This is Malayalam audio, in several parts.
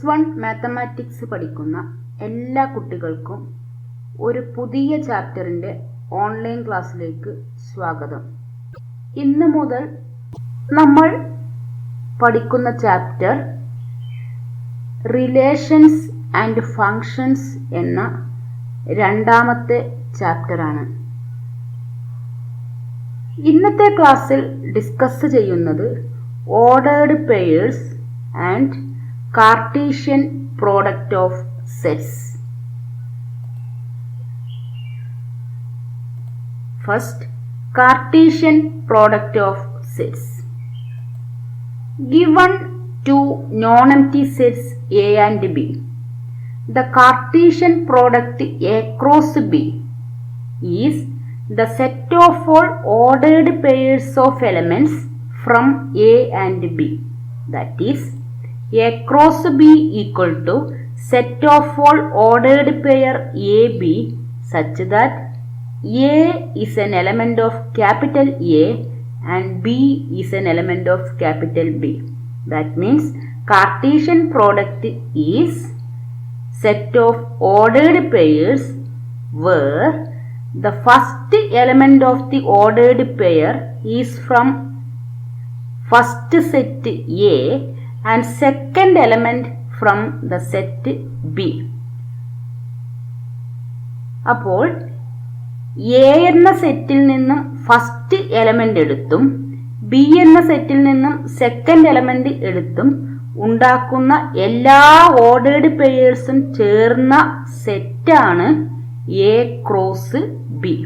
+1 മാത്തമാറ്റിക്സ് പഠിക്കുന്ന എല്ലാ കുട്ടികൾക്കും ഒരു പുതിയ ചാപ്റ്ററിൻ്റെ ഓൺലൈൻ ക്ലാസ്സിലേക്ക് സ്വാഗതം. ഇന്ന് മുതൽ നമ്മൾ പഠിക്കുന്ന ചാപ്റ്റർ റിലേഷൻസ് ആൻഡ് ഫങ്ഷൻസ് എന്ന രണ്ടാമത്തെ ചാപ്റ്ററാണ്. ഇന്നത്തെ ക്ലാസ്സിൽ ഡിസ്കസ് ചെയ്യുന്നത് ordered pairs and Cartesian product of sets. First, Cartesian product of sets. Given two non-empty sets A and B, the Cartesian product A cross B is the set of all ordered pairs of elements from A and B. That is, A cross B equal to set of all ordered pair AB such that A is an element of capital A and B is an element of capital B. That means Cartesian product is set of ordered pairs where the first element of the ordered pair is from first set A and second element from the set B. അപ്പോൾ A എന്ന സെറ്റിൽ നിന്നും ഫസ്റ്റ് എലമെന്റ് എടുത്തും B എന്ന സെറ്റിൽ നിന്നും സെക്കൻഡ് എലമെന്റ് എടുത്തും ഉണ്ടാക്കുന്ന എല്ലാ ഓർഡേർഡ് പെയേഴ്സും ചേർന്ന സെറ്റാണ് A ക്രോസ് B.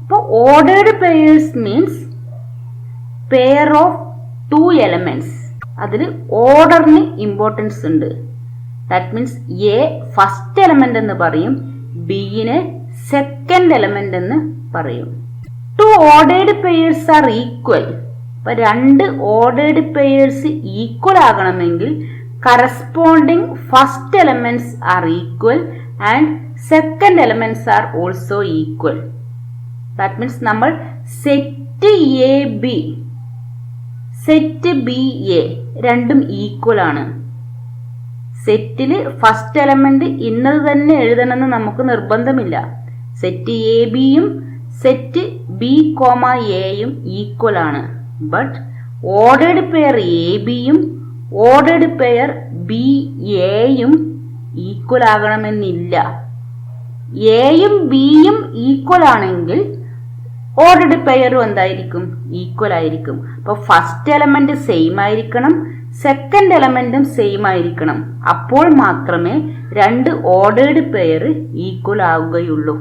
അപ്പോൾ ordered pairs means pair of 2 elements. അതിൽ ഓർഡറിന് ഇമ്പോർട്ടൻസ് ഉണ്ട്. That means A first element എന്ന് പറയും, ബിയിനെ സെക്കൻഡ് എലമെന്റ് എന്ന് പറയും. 2 ഓർഡേർഡ് പെയേഴ്സ് ആർ ഈക്വൽ. അപ്പൊ 2 ഓർഡേർഡ് പെയേഴ്സ് ഈക്വൽ ആകണമെങ്കിൽ corresponding first elements are equal and second elements are also equal. That means നമ്മൾ set A B set B A രണ്ടും ഈക്വൽ ആണ്. സെറ്റിൽ ഫസ്റ്റ് എലമെന്റ് ഇന്നത് തന്നെ എഴുതണമെന്ന് നമുക്ക് നിർബന്ധമില്ല. സെറ്റ് എ ബിയും സെറ്റ് ബി കോമ എയും ഈക്വൽ ആണ്. ബട്ട് ഓർഡേർഡ് പെയർ എ ബിയും ഓർഡേർഡ് പെയർ ബി എയും ഈക്വൽ ആകണമെന്നില്ല. എയും ബിയും ഈക്വൽ ആണെങ്കിൽ ഓർഡേർഡ് പെയറും എന്തായിരിക്കും? ഈക്വൽ ആയിരിക്കും. അപ്പോൾ ഫസ്റ്റ് എലമെന്റ് സെയിം ആയിരിക്കണം, സെക്കൻഡ് എലമെന്റും സെയിം ആയിരിക്കണം. അപ്പോൾ മാത്രമേ 2 ഓർഡേർഡ് പെയർ ഈക്വൽ ആവുകയുള്ളൂ.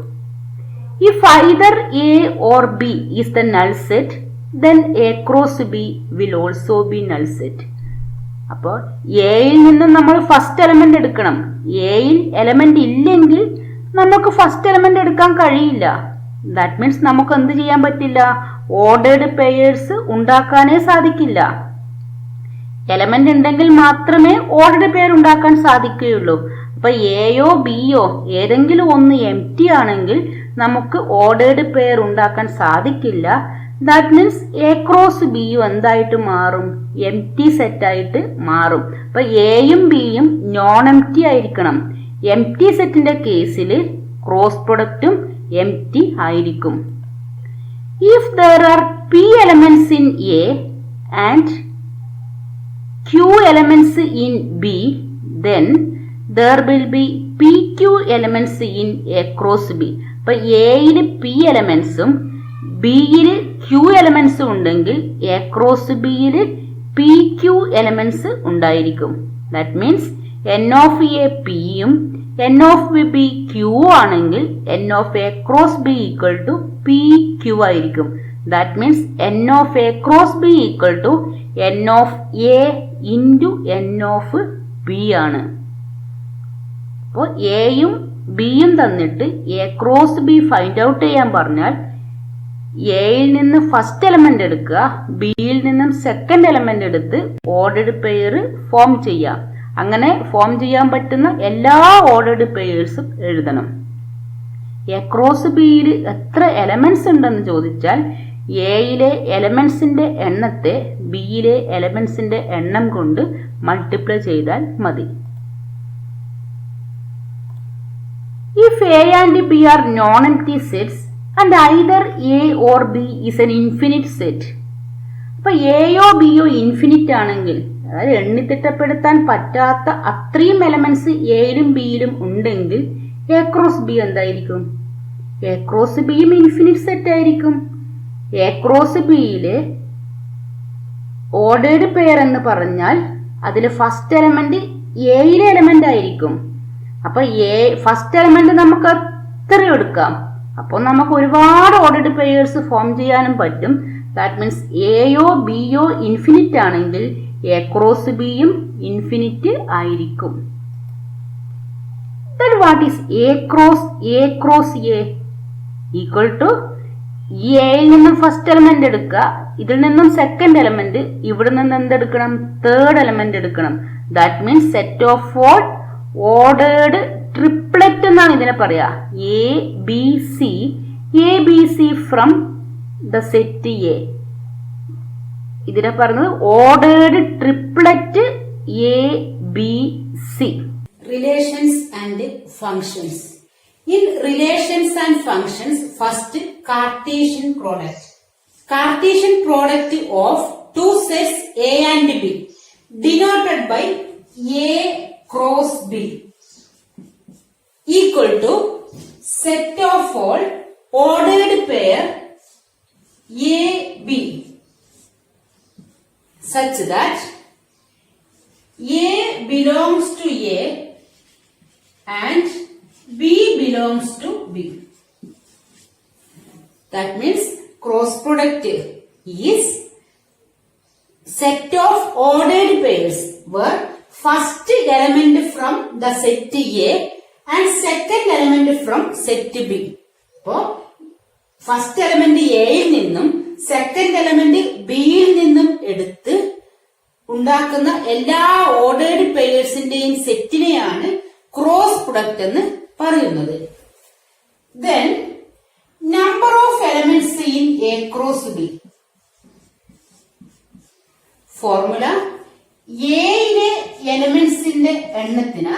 If either A or B is the null set, then A cross B will also be null set. അപ്പോൾ എയിൽ നിന്നും നമ്മൾ ഫസ്റ്റ് എലമെന്റ് എടുക്കണം. എയിൽ എലമെന്റ് ഇല്ലെങ്കിൽ നമുക്ക് ഫസ്റ്റ് എലമെന്റ് എടുക്കാൻ കഴിയില്ല. ദാറ്റ് മീൻസ് നമുക്ക് എന്ത് ചെയ്യാൻ പറ്റില്ല? ഓർഡേർഡ് പെയേഴ്സ് ഉണ്ടാക്കാനേ സാധിക്കില്ല. എലമെന്റ് ഉണ്ടെങ്കിൽ മാത്രമേ ഓർഡേർഡ് പെയർ ഉണ്ടാക്കാൻ സാധിക്കുകയുള്ളൂ. അപ്പൊ എയോ ബിയോ ഏതെങ്കിലും ഒന്ന് എംപ്റ്റി ആണെങ്കിൽ നമുക്ക് ഓർഡേർഡ് പെയർ ഉണ്ടാക്കാൻ സാധിക്കില്ല. ദാറ്റ് മീൻസ് എ ക്രോസ് ബിയും എന്തായിട്ട് മാറും? എംപ്റ്റി സെറ്റ് ആയിട്ട് മാറും. അപ്പൊ എയും ബിയും നോൺ എംപ്റ്റി ആയിരിക്കണം. എംപ്റ്റി സെറ്റിന്റെ കേസിൽ ക്രോസ് പ്രൊഡക്റ്റും empty ആയിരിക്കും. If there are p elements in A and q elements in B, then there will be pq elements in A cross B. അപ്പോൾ എയിൽ p എലമെന്റ്സും ബിയിൽ q എലമെന്റ്സും ഉണ്ടെങ്കിൽ A ക്രോസ് ബിയിൽ pq എലമെന്റ്സ് ഉണ്ടായിരിക്കും. That means n of A pയും n of b q ആണെങ്കിൽ n of a cross b equal to pq ആയിരിക്കും. That means n of a cross b equal to n of a into n of b ആണ്. അപ്പോൾ എയും ബിയും തന്നിട്ട് A cross B find out ചെയ്യാൻ പറഞ്ഞാൽ എയിൽ നിന്ന് ഫസ്റ്റ് എലമെന്റ് എടുക്കുക, ബിയിൽ നിന്നും സെക്കൻഡ് എലമെന്റ് എടുത്ത് ഓർഡേർഡ് പെയർ ഫോം ചെയ്യാം. അങ്ങനെ ഫോം ചെയ്യാൻ പറ്റുന്ന എല്ലാ ഓർഡേർഡ് പെയേഴ്സും എഴുതണം. എ ക്രോസ് ബിയിൽ എത്ര എലമെന്റ്സ് ഉണ്ടെന്ന് ചോദിച്ചാൽ എയിലെ എലമെന്റ്സിന്റെ എണ്ണത്തെ ബിയിലെ എലമെന്റ്സിന്റെ എണ്ണം കൊണ്ട് മൾട്ടിപ്ലൈ ചെയ്താൽ മതി. If A and B are non-empty sets and either A or B is an infinite set. അപ്പൊ എയോ ബിയോ ഇൻഫിനിറ്റ് ആണെങ്കിൽ, അതായത് എണ്ണിത്തിട്ടപ്പെടുത്താൻ പറ്റാത്ത അത്രയും എലമെന്റ്സ് എയിലും ബിയിലും ഉണ്ടെങ്കിൽ എ ക്രോസ് ബി എന്തായിരിക്കും? എ ക്രോസ് ബിയും ഇൻഫിനിറ്റ് സെറ്റ് ആയിരിക്കും. എ ക്രോസ് ബിയിലെ ഓർഡേർഡ് പെയർ എന്ന് പറഞ്ഞാൽ അതിൽ ഫസ്റ്റ് എലമെന്റ് എയിലെ എലമെന്റ് ആയിരിക്കും. അപ്പൊ ഫസ്റ്റ് എലമെന്റ് നമുക്ക് എത്ര എടുക്കാം? അപ്പോൾ നമുക്ക് ഒരുപാട് ഓർഡേർഡ് പെയേഴ്സ് ഫോം ചെയ്യാനും പറ്റും. ദാറ്റ് മീൻസ് എയോ ബിയോ ഇൻഫിനിറ്റ് ആണെങ്കിൽ എ ക്രോസ് ബിയും ഇൻഫിനിറ്റ് ആയിരിക്കും. Then what is A cross A? Equal to എയിൽ നിന്നും ഫസ്റ്റ് എലമെന്റ് എടുക്കുക, ഇതിൽ നിന്നും സെക്കൻഡ് എലമെന്റ്, ഇവിടെ നിന്ന് എന്തെടുക്കണം? തേർഡ് എലമെന്റ് എടുക്കണം. That means set of all ordered triplet എന്നാണ് ഇതിനെ പറയാ. A B C from the set A. ഇതിനെ പറയുന്നത് ordered triplet A B C. Relations and functions. In relations and functions, first Cartesian product. Cartesian product of two sets A and B denoted by A cross B equal to set of all ordered pair A B such that A belongs to A and B belongs to B. That means cross product is set of ordered pairs where first element from the set A and second element from set B. So, first element A യിൽ നിന്നും second element B യിൽ നിന്നും എടുത്ത് ഉണ്ടാക്കുന്ന എല്ലാ ഓർഡേർഡ് പെയേഴ്സിന്റെയും സെറ്റിനെയാണ് ക്രോസ് പ്രൊഡക്റ്റ് എന്ന് പറയുന്നത്. Then number of elements in A cross B. Formula എയിലെ എലമെന്റ്സിന്റെ എണ്ണത്തിന്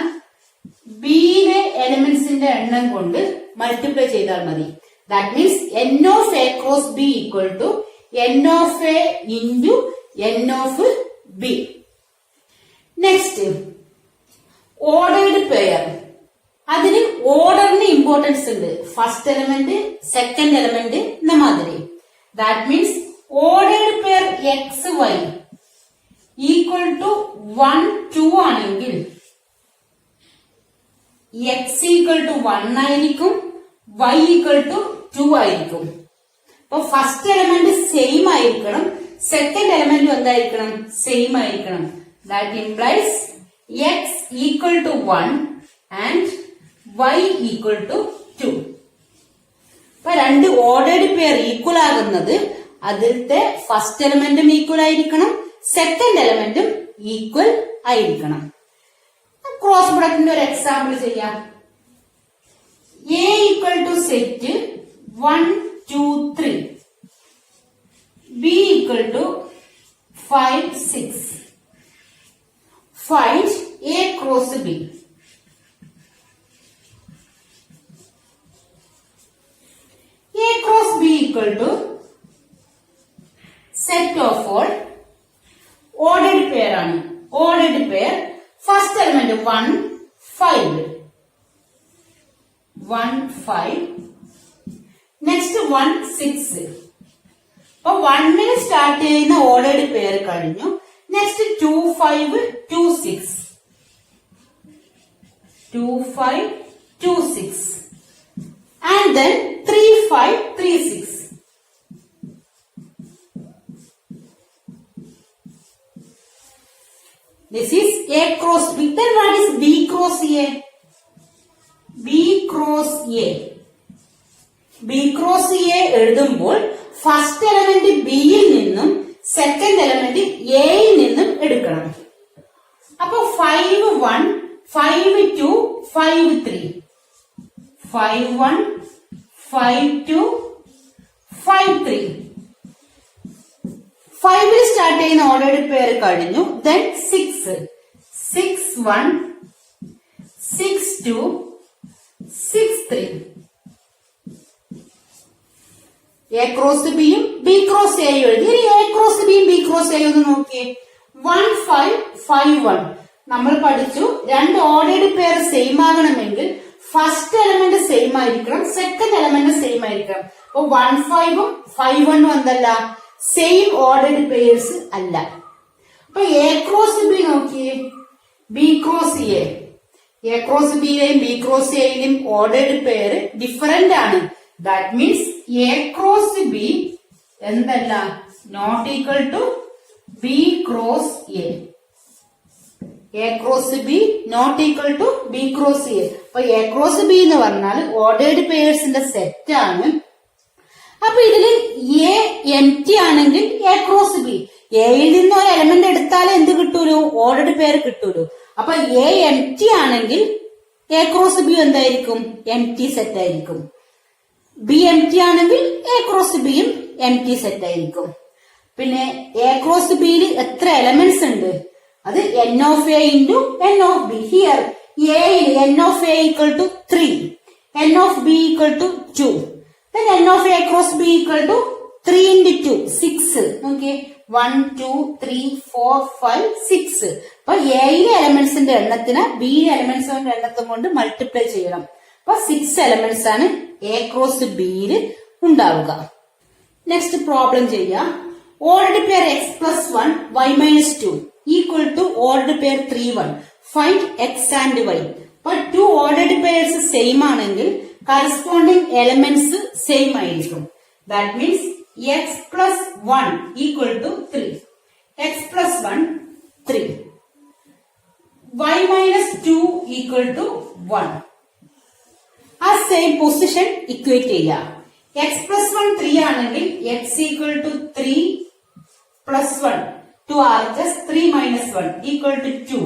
ബിയിലെ എലമെന്റ്സിന്റെ എണ്ണം കൊണ്ട് മൾട്ടിപ്ലൈ ചെയ്താൽ മതി. That means n of A cross B equal to n of A into n of B. Next ordered pair. അതിന് ഓർഡറിന് ഇമ്പോർട്ടൻസ് ഉണ്ട്. ഫസ്റ്റ് എലമെന്റ്, സെക്കൻഡ് എലമെന്റ് എന്ന മാതിരി. That means ordered pair x y equal to 1 2 ആണെങ്കിൽ എക്സ് ഈക്വൽ ടു 1 ആയിരിക്കും, വൈ ഈക്വൽ ടു 2 ആയിരിക്കും. അപ്പൊ ഫസ്റ്റ് എലമെന്റ് സെയിം ആയിരിക്കണം, സെക്കൻഡ് എലമെന്റ് എന്തായിരിക്കണം? സെയിം ആയിരിക്കണം. That implies x equal to 1 and y equal to 2. അപ്പൊ രണ്ട് ഓർഡേർഡ് പെയർ ഈക്വൽ ആകുന്നത് അതിലത്തെ ഫസ്റ്റ് എലമെന്റും ഈക്വൽ ആയിരിക്കണം, സെക്കൻഡ് എലമെന്റും ഈക്വൽ ആയിരിക്കണം. ക്രോസ് പ്രൊഡക്റ്റിന്റെ ഒരു എക്സാമ്പിൾ ചെയ്യാം. A equal to set 1 2 3, b equal to 5 6. Find A cross B. A cross B equal to set of all ordered pair ആണ്. Ordered pair first element 1 5 1 5, next 1 6. അപ്പൊ 1 സ്റ്റാർട്ട് ചെയ്യുന്ന ഓർഡേർഡ് പെയർ കഴിഞ്ഞു. Next 2 5 2 6 2 5 2 6 and then 3 5 3 6. This is A cross B. Then what is B cross A? B cross A. B cross A എഴുതുമ്പോൾ ഫസ്റ്റ് എലമെന്റ് ബിയിൽ നിന്നും സെക്കൻഡ് എലമെന്റ് എയിൽ നിന്നും എടുക്കണം. അപ്പൊ 5 1 5 2 5 3 5 1 5 2 5 3. 5 സ്റ്റാർട്ട് ചെയ്യുന്ന ഓർഡേർഡ് പെയർ കഴിഞ്ഞു. ദെൻ 6 6 1 6 2 6 3. എ ക്രോസ് ബിയും ബി ക്രോസ് എയും എഴുതി. ഇനി എ ക്രോസ് ബിയും ബി ക്രോസ് എയും ഒന്ന് നോക്കിയേ. 1 5 5 1. നമ്മൾ പഠിച്ചു രണ്ട് ഓർഡേർഡ് പെയർ സെയിം ആകണമെങ്കിൽ ഫസ്റ്റ് എലമെന്റ് സെയിം ആയിരിക്കണം, സെക്കൻഡ് എലമെന്റ് സെയിം ആയിരിക്കണം. അപ്പൊ 1 5 ഉം 5 1 ഉം എന്തല്ല, സെയിം ഓർഡേർഡ് പെയർസ് അല്ല. അപ്പൊ എ ക്രോസ് ബി നോക്കിയേ, ബി ക്രോസ് എ ക്രോസ് ബിയിലെയും ബി ക്രോസ് എയിലെയും ഓർഡേർഡ് പെയർ ഡിഫറെന്റ് ആണ്. That means A cross B എന്തല്ല, not equal to B cross A. A cross B not equal to B cross A. അപ്പൊ എ ക്രോസ് ബി എന്ന് പറഞ്ഞാൽ ഓർഡേർഡ് പെയർസിന്റെ സെറ്റ് ആണ്. അപ്പൊ ഇതില് എ എം ടി ആണെങ്കിൽ എ ക്രോസ് ബി, എയിൽ നിന്ന് ഒരു എലമെന്റ് എടുത്താലേ എന്ത് കിട്ടൂലോ, ഓർഡേർഡ് പെയർ കിട്ടൂലോ. അപ്പൊ എ എം ടി ആണെങ്കിൽ എ ക്രോസ് ബി എന്തായിരിക്കും, എം ടി സെറ്റ് ആയിരിക്കും. ബി എം ടി ആണെങ്കിൽ എ ക്രോസ് ബിയും എം ടി സെറ്റ് ആയിരിക്കും. പിന്നെ എ ക്രോസ് ബിയിൽ എത്ര എലമെന്റ്സ് ഉണ്ട്, അത് n of a into n of b. Here a n of a equal to 3, n of b equal to 2, then n of a cross b equal to 3 into 2 6. Okay, 1 2 3 4 5 6. അപ്പൊ എയിലെ എലമെന്റ്സിന്റെ എണ്ണത്തിന് ബി എലമെന്റ്സിന്റെ എണ്ണത്തും കൊണ്ട് മൾട്ടിപ്ലൈ ചെയ്യണം. അപ്പൊ 6 എലമെന്റ്സ് ആണ് എ ക്രോസ് ബിയിൽ ഉണ്ടാവുക. നെക്സ്റ്റ് പ്രോബ്ലം ചെയ്യാം. Ordered pair x plus 1 y minus 2 equal to ordered pair 3 1. Find x and y. അപ്പൊ 2 ordered pairs സെയിം ആണെങ്കിൽ കറസ്പോണ്ടിങ് എലമെന്റ്സ് സെയിം ആയിരിക്കും. That means x plus 1 equal to 3. x plus 1 3. y minus 2 equal to 1. ആ സെയിം പൊസിഷൻ ഇക്വേറ്റ് ചെയ്യുക. x plus 1 3 ആണെങ്കിൽ x equal to 3 plus 1. 2 RHS 3 minus 1 equal to 2.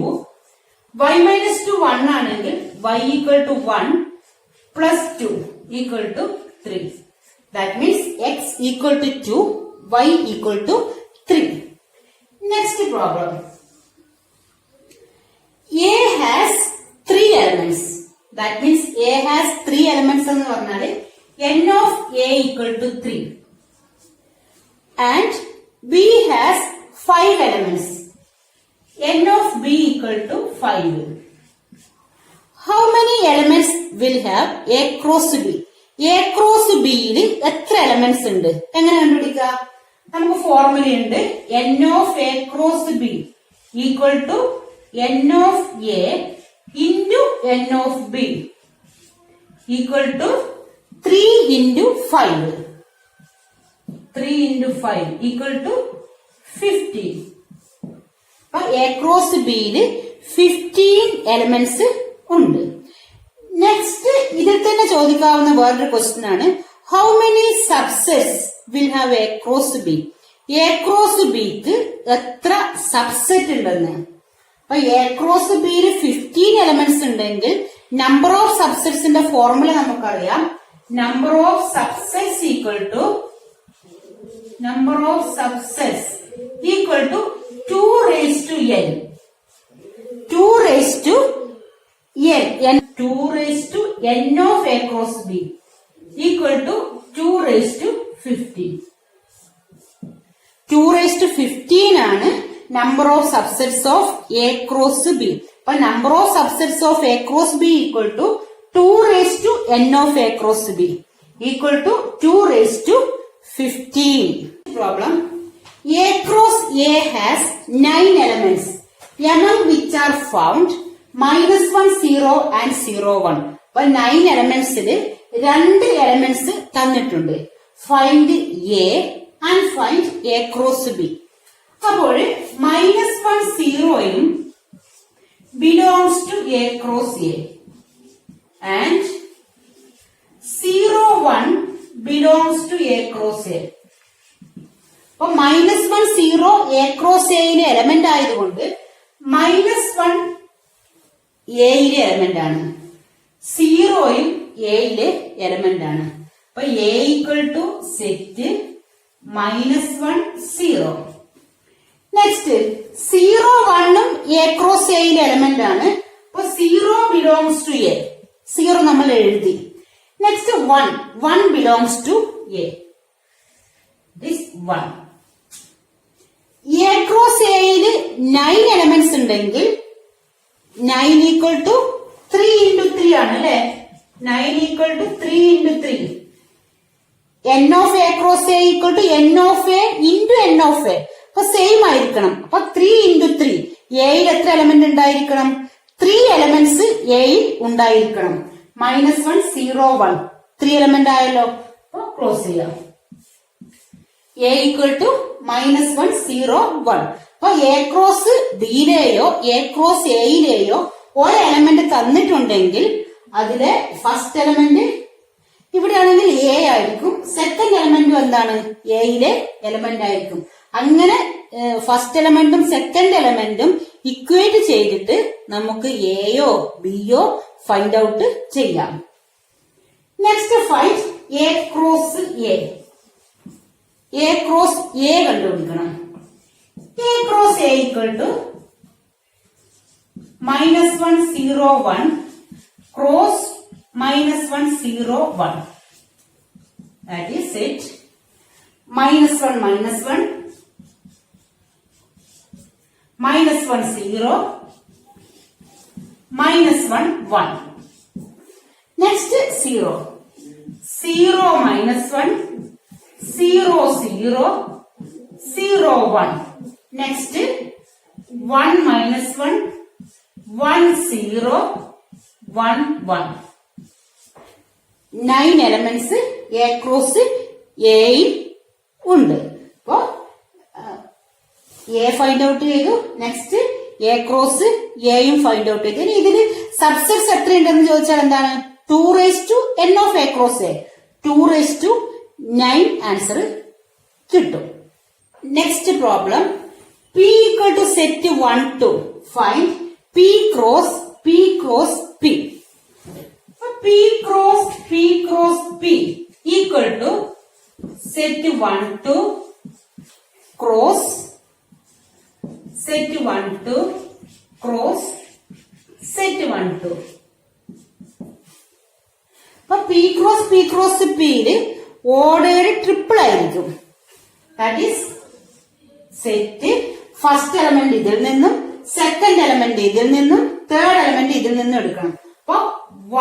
Y minus 2 1 ആണെങ്കിൽ y equal to 1 plus 2 equal to 3. That means x equal to 2, y equal to 3. Next problem. A has 3 elements. That means A has 3 elements എന്ന് പറഞ്ഞാൽ n of A equal to 3. And B has 5 elements. n of B equal to 5. How many elements will have A cross B? A cross B യിൽ എത്ര എലമെന്റ്സ് ഉണ്ട്, എങ്ങനെ കണ്ടുപിടിക്കുക? നമുക്ക് ഫോർമുല ഉണ്ട്. n of A cross B equal to n of A into n of B equal to 3 into 5. 3 into 5 equal to 15. അപ്പൊ എ ക്രോസ് ബിയില് 15 എലമെന്റ്സ് ഉണ്ട്. നെക്സ്റ്റ് ഇതിൽ തന്നെ ചോദിക്കാവുന്ന വേറൊരു ക്വസ്റ്റ്യൻ ആണ്, how many subsets will have A cross B? A cross ബിക്ക് എത്ര സബ്സെറ്റ് ഉണ്ടെന്ന്. അപ്പൊ എ ക്രോസ് ബിയിൽ 15 എലമെന്റ്സ് ഉണ്ടെങ്കിൽ നമ്പർ ഓഫ് സബ്സെറ്റ്സിന്റെ ഫോർമുല നമുക്കറിയാം. Number of subsets equal to number of subsets equal to 2 raised to n. 2 raised to n. 2 raised to n of A cross B equal to 2 raised to 15. 2 raised to 15 ആണ് number of subsets of A cross B. അപ്പൊ number of subsets of A cross B equal to 2 raised to n of A cross B equal to 2 raised to 15. Problem. A cross A has 9 elements, among which are found -1 0 and 0 1. അപ്പൊ 9 എലമെന്റ്സിൽ 2 എലമെന്റ്സ് തന്നിട്ടുണ്ട്. Find A and find A cross B. അപ്പോൾ -1 0 belongs to A cross A and 0 1 belongs to A cross A. അപ്പൊ -1 0 A ക്രോസ് എയിലെ എലമെന്റ് ആയതുകൊണ്ട് -1 എയിലെ എലമെന്റ് ആണ്, 0യും എയിലെ എലമെന്റ് ആണ്. അപ്പൊ A equal to set -1 0. Next 0 1ഉം എ ക്രോസ് എയിലെ എലമെന്റ് ആണ്. അപ്പൊ 0 ബിലോങ്സ് ടു എ. 0 നമ്മൾ എഴുതി. Next 1 belongs to A. This 1. A cross എയില് 9 എലമെന്റ്സ് ഉണ്ടെങ്കിൽ 9 ഈക്വൽ ടു 3 into 3 ആണ് അല്ലെ. 9 equal to 3 into 3. n of a cross a equal to n of a into n of a. അപ്പൊ സെയിം ആയിരിക്കണം. അപ്പൊ 3 into 3. എയിൽ എത്ര എലമെന്റ് ഉണ്ടായിരിക്കണം? 3 എലമെന്റ്സ് എയിൽ ഉണ്ടായിരിക്കണം. -1 0 1 3 എലമെന്റ് ആയല്ലോ. അപ്പൊ ക്ലോസ് ചെയ്യാം. A equal to -1 0 1. അപ്പൊ എ ക്രോസ് ബിയിലെയോ എ ക്രോസ് എയിലെയോ ഒരു എലമെന്റ് തന്നിട്ടുണ്ടെങ്കിൽ അതിലെ ഫസ്റ്റ് എലമെന്റ് ഇവിടെയാണെങ്കിൽ എ ആയിരിക്കും. സെക്കൻഡ് എലമെന്റും എന്താണ്? എയിലെ എലമെന്റ് ആയിരിക്കും. അങ്ങനെ ഫസ്റ്റ് എലമെന്റും സെക്കൻഡ് എലമെന്റും ഇക്വേറ്റ് ചെയ്തിട്ട് നമുക്ക് എയോ ബിയോ ഫൈൻഡ് ഔട്ട് ചെയ്യാം. Next find A cross A. A cross A കണ്ടുപിടിക്കണം. A cross A equal to -1 0 1 cross -1 0 1. That is it. -1 -1 -1 0 -1 1. Next 0 0 -1 0 0 0 1. Next 1 -1 1 0 1 1. 9 elements A cross എയിൽ ഉണ്ട്. അപ്പോ എ ഫൈൻഡ് ഔട്ട് ചെയ്തു. നെക്സ്റ്റ് എ ക്രോസ് എയും ഫൈൻഡ് ഔട്ട് ചെയ്തു. ഇതിന് സബ്സെറ്റ്സ് എത്രയുണ്ടെന്ന് ചോദിച്ചാൽ എന്താണ്? 2 raised to n of a cross a. 2 raised to 9 answer കിട്ടും. Next problem P equal to set 1 2. Find P cross P cross P. P cross P cross P equal to set 1 2 cross set 1 2 cross set 1 2. അപ്പൊ P cross P cross P യില് ഓർഡേഡ് ട്രിപ്പിൾ ആയിരിക്കും. That is set first element ഇതിൽ നിന്നും സെക്കൻഡ് എലമെന്റ് ഇതിൽ നിന്നും തേർഡ് എലമെന്റ് ഇതിൽ നിന്നും എടുക്കണം. അപ്പൊ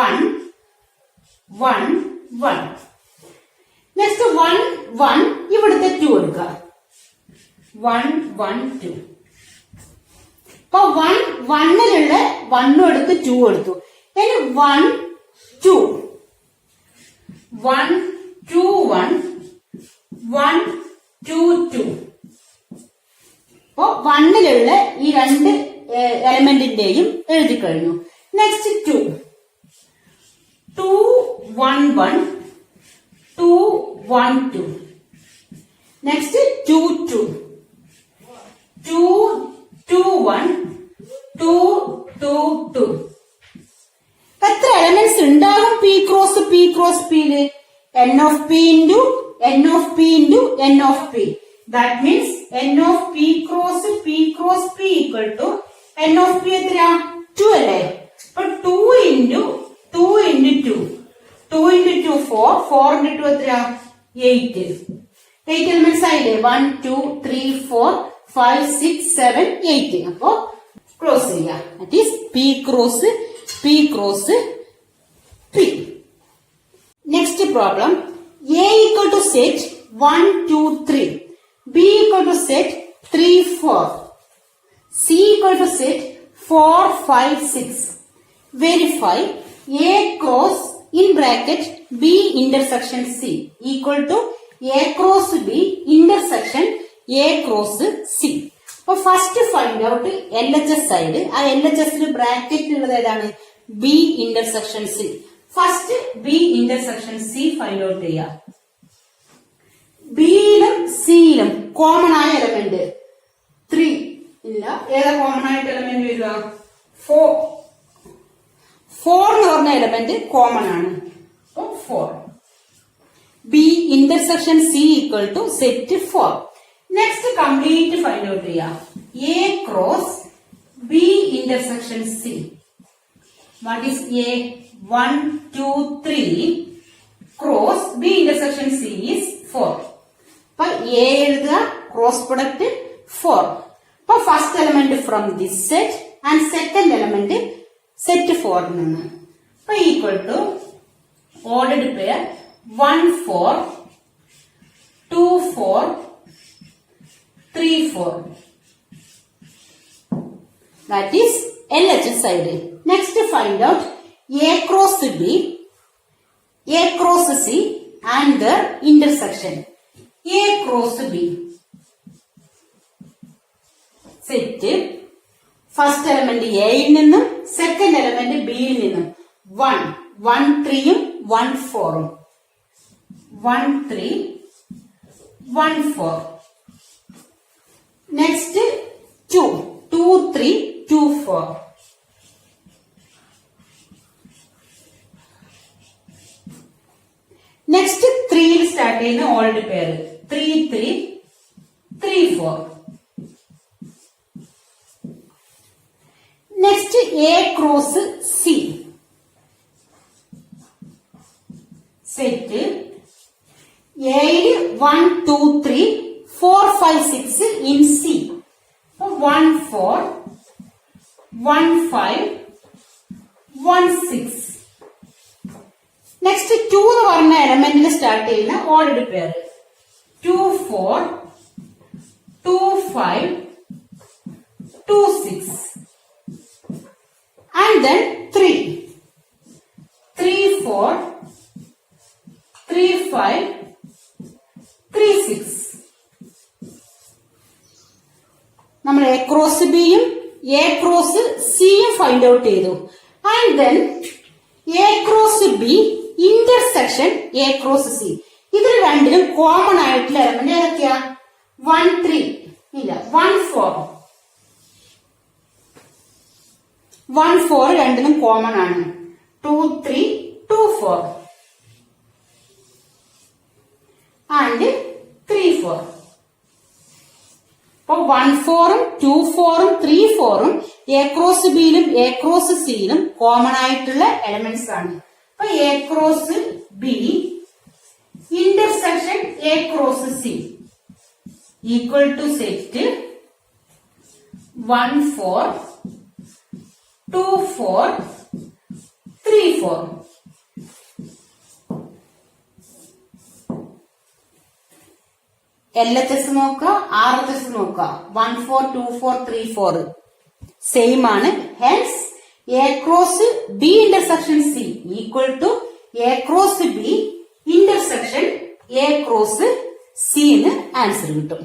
1 1 1. നെക്സ്റ്റ് 1 1 ഇവിടുത്തെ 2 എടുക്കുക. 1 1 2. അപ്പൊ 1 1ലുള്ള 1 എടുത്ത് 2 എടുത്തു. ഇനി 1 2 1 2 1 1 2 2. അപ്പൊ 1ലുള്ള ഈ രണ്ട് എലമെന്റിന്റെയും എഴുതി കഴിഞ്ഞു. നെക്സ്റ്റ് 2 2 1 1 2 1 2. നെക്സ്റ്റ് 2 2 2 2 1 2 2 2. എത്ര എലമെന്റ്സ് ഉണ്ടാകും പി ക്രോസ് പിയില്? n of p into n of p into n of p. That means n of p cross p equal to n of p എത്രയാ? 2 അല്ലേ? അപ്പൊ 2 into 2 into 2. 2 into 2 4. 4 into 2 എത്രയാ? 8. 8 എലമെന്റ്സ് ആയില്ലേ? 1 2 3 4 5 6 7 8. അപ്പൊ ക്രോസ് ചെയ്യാം. That is p cross p. Next problem. A equal to set 1 2 3. B equal to set 3 4. C equal to set 4 5 6. Verify A cross in bracket B intersection C equal to A cross B intersection A cross C. അപ്പൊ first find out LHS side. ആ LHS ബ്രാക്കറ്റ് ഉള്ളത് ഏതാണ്? B intersection C. First B intersection C find out ചെയ്യാം. ബിയിലും സിയിലും കോമൺ ആയ എലമെന്റ് 3 ഇല്ല. ഏതാ കോമൺ ആയിട്ട് എലമെന്റ് വരിക? 4. 4 എന്ന് പറഞ്ഞ എലമെന്റ് കോമൺ ആണ്. 4. B intersection C equal to set 4. Next complete find out ചെയ്യാം. A cross B intersection C. What is A? 1 2 3 cross B intersection C is 4. അപ്പൊ എ എഴുതുക, ക്രോസ് പ്രൊഡക്റ്റ് 4. അപ്പൊ first element from this set and second element set 4 നിന്ന്. അപ്പൊ equal to ordered pair 1 4 2 4 3 4. That is LHS side. Next find out A cross B, A cross C and their intersection. A cross B. Set first element A യിൽ നിന്നും second element B യിൽ നിന്നും 1 1 3 ഉം 1 4 ഉം 1 3 1 4. Next 2 2 3 2 4. Next 3 ൽ സ്റ്റാർട്ട് ചെയ്യുന്ന old pair 3 3 3 4. Next A cross C. Set എയിൽ 1 2 3 4 5 6 ഇൻ സി. 1 4 1 5 1 6. നെക്സ്റ്റ് 2 എന്ന് പറഞ്ഞ എലമെന്റിൽ സ്റ്റാർട്ട് ചെയ്യുന്ന ഓർഡർഡ് പെയർ 2 4 2 5 2 6 and then 3 3 4 3 5 3 6. നമ്മൾ എ ക്രോസ് ബിയും എ ക്രോസ് സിയും ഫൈൻഡ് ഔട്ട് ചെയ്തു. And then A cross B intersection A cross C. ഇതിൽ രണ്ടിലും കോമൺ ആയിട്ടുള്ള എലമെന്റ് ഏതൊക്കെയാ? 1 3 ഇല്ല 1 4. 1 4 രണ്ടിലും കോമൺ ആണ്. 2 3 2 4 ആൻഡ് 3 4. അപ്പൊ 1 4 ഉം 2 4 ഉം 3 4 ഉം എ ക്രോസ് ബിയിലും എ ക്രോസ് സിയിലും കോമൺ ആയിട്ടുള്ള എലമെന്റ്സ് ആണ്. അപ്പൊ A cross B intersection A cross C equal to set 1 4 2 4 3 4. LHS നോക്കുക, RHS നോക്കുക. 1 4 2 4 3 4 സെയിം ആണ്. Hence a cross B intersection c equal to a cross B intersection A cross c എന്ന് ആൻസർ കിട്ടും.